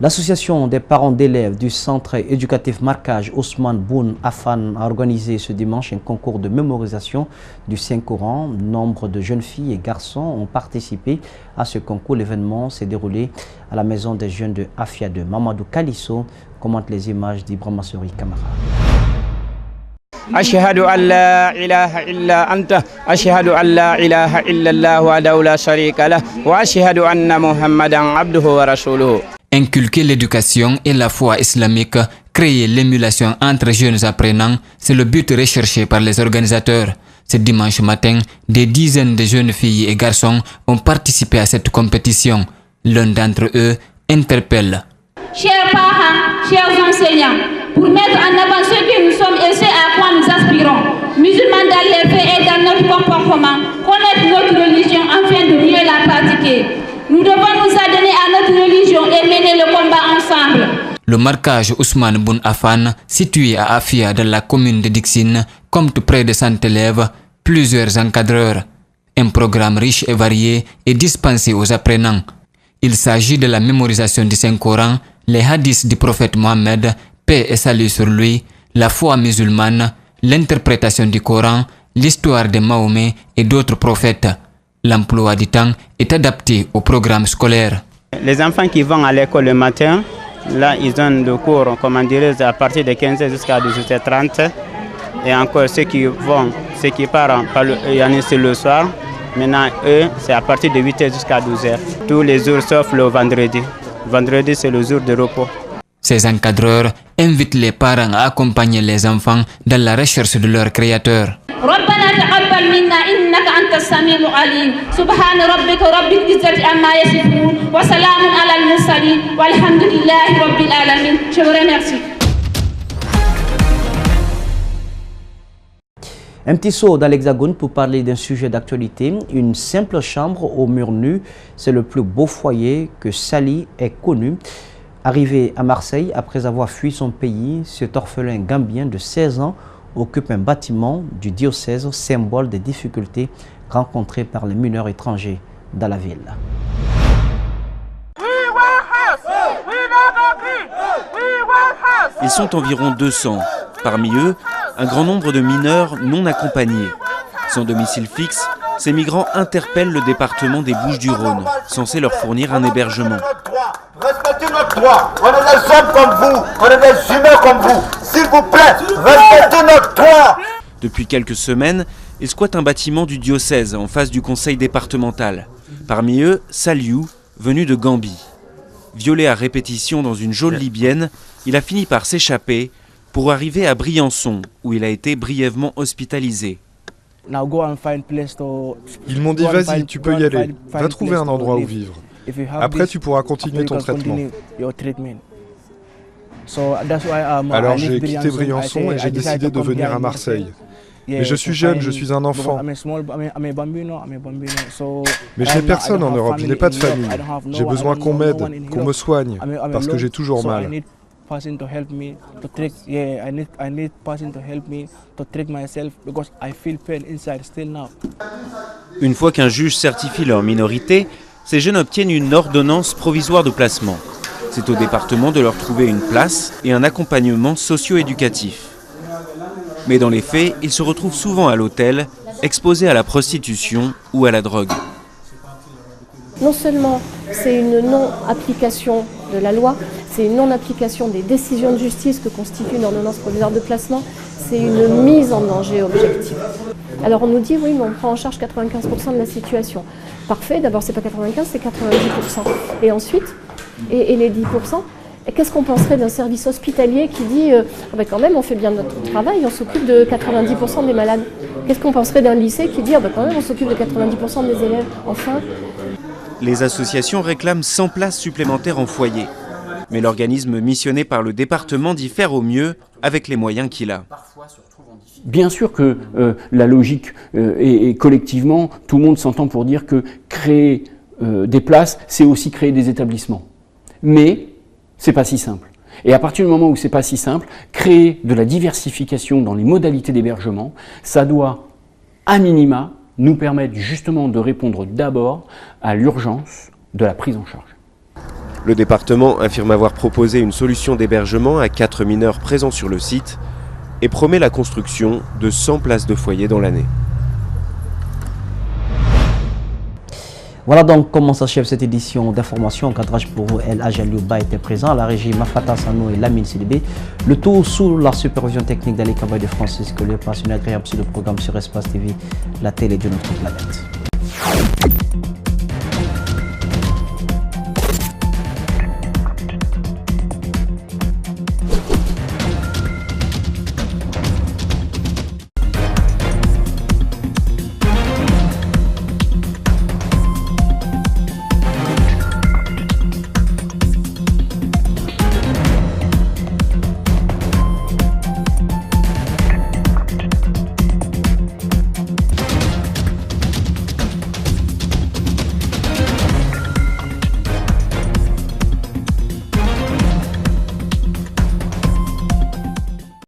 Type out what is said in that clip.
L'association des parents d'élèves du centre éducatif Markaz Ousmane Boun Affan a organisé ce dimanche un concours de mémorisation du Saint-Coran. Nombre de jeunes filles et garçons ont participé à ce concours. L'événement s'est déroulé à la maison des jeunes de Afia de Mamadou Kalisso, commente les images d'Ibrahima Souri Kamara. Ashhadu an la ilaha illa anta ashhadu an la ilaha illa Allah wahdahu la sharika lah wa ashhadu anna Muhammadan abduhu wa rasuluhu. Inculquer l'éducation et la foi islamique, créer l'émulation entre jeunes apprenants, c'est le but recherché par les organisateurs. Ce dimanche matin, des dizaines de jeunes filles et garçons ont participé à cette compétition. L'un d'entre eux interpelle. Chers parents, chers enseignants, pour mettre en avant ce que nous sommes et ce à quoi nous aspirons, musulmans dans les faits et dans notre comportement, connaître notre religion afin de mieux la pratiquer. Nous devons nous adonner à notre religion et mener le combat ensemble. Le Markaz Ousmane Boun Affan, situé à Afia dans la commune de Dixine, compte près de 100 élèves, plusieurs encadreurs. Un programme riche et varié est dispensé aux apprenants. Il s'agit de la mémorisation du Saint-Coran, les hadiths du prophète Mohammed, paix et salut sur lui, la foi musulmane, l'interprétation du Coran, l'histoire de Mahomet et d'autres prophètes. L'emploi du temps est adapté au programme scolaire. Les enfants qui vont à l'école le matin, là ils ont le cours, comment dirais-je, à partir de 15h jusqu'à 18h30. Et encore ceux qui partent c'est le soir. Maintenant, eux, c'est à partir de 8h jusqu'à 12h. Tous les jours sauf le vendredi. Vendredi, c'est le jour de repos. Ces encadreurs invitent les parents à accompagner les enfants dans la recherche de leur créateur. ربنا تقبل منا إنك أنت السميع العليم سبحان ربك رب العزة عما يصفون وسلام على المرسلين والحمد لله رب العالمين. Je vous remercie. Un petit saut dans l'Hexagone pour parler d'un sujet d'actualité. Une simple chambre aux murs nus, c'est le plus beau foyer que Sali ait connu. Arrivé à Marseille après avoir fui son pays, cet orphelin gambien de 16 ans occupe un bâtiment du diocèse, symbole des difficultés rencontrées par les mineurs étrangers dans la ville. Ils sont environ 200. Parmi eux, un grand nombre de mineurs non accompagnés. Sans domicile fixe, ces migrants interpellent le département des Bouches-du-Rhône, censé leur fournir un hébergement. Respectez notre droit. On est des hommes comme vous, on est des humains comme vous. S'il vous plaît, respectez notre droit. Depuis quelques semaines, ils squattent un bâtiment du diocèse en face du conseil départemental. Parmi eux, Saliou, venu de Gambie. Violé à répétition dans une geôle libyenne, il a fini par s'échapper pour arriver à Briançon, où il a été brièvement hospitalisé. Ils m'ont dit vas-y, tu peux y aller, va trouver un endroit où vivre. Après tu pourras continuer ton traitement. Alors j'ai quitté Briançon et j'ai décidé de venir à Marseille. Mais je suis jeune, je suis un enfant. Mais je n'ai personne en Europe, je n'ai pas de famille. J'ai besoin qu'on m'aide, qu'on me soigne, parce que j'ai toujours mal. Une fois qu'un juge certifie leur minorité, ces jeunes obtiennent une ordonnance provisoire de placement. C'est au département de leur trouver une place et un accompagnement socio-éducatif. Mais dans les faits, ils se retrouvent souvent à l'hôtel, exposés à la prostitution ou à la drogue. Non seulement c'est une non-application de la loi, c'est une non-application des décisions de justice que constitue une ordonnance provisoire de placement, c'est une mise en danger objective. Alors on nous dit oui, mais on prend en charge 95% de la situation. Parfait, d'abord c'est pas 95, c'est 90%. Et ensuite, et les 10%, qu'est-ce qu'on penserait d'un service hospitalier qui dit quand même on fait bien notre travail, on s'occupe de 90% des malades. Qu'est-ce qu'on penserait d'un lycée qui dit quand même on s'occupe de 90% des élèves. Enfin. Les associations réclament 100 places supplémentaires en foyer. Mais l'organisme missionné par le département dit faire au mieux avec les moyens qu'il a. Bien sûr que la logique et collectivement, tout le monde s'entend pour dire que créer des places, c'est aussi créer des établissements. Mais c'est pas si simple. Et à partir du moment où c'est pas si simple, créer de la diversification dans les modalités d'hébergement, ça doit, à minima, nous permettre justement de répondre d'abord à l'urgence de la prise en charge. Le département affirme avoir proposé une solution d'hébergement à 4 mineurs présents sur le site et promet la construction de 100 places de foyer dans l'année. Voilà donc comment s'achève cette édition d'information. En cadrage pour vous, El Ajaliouba était présent. À la régie, Mafata Sano et Lamine Sidibé. Le tout sous la supervision technique d'Ali Kabay de Francis Collier. Passe une agréable suite de programme sur Espace TV, la télé de notre planète.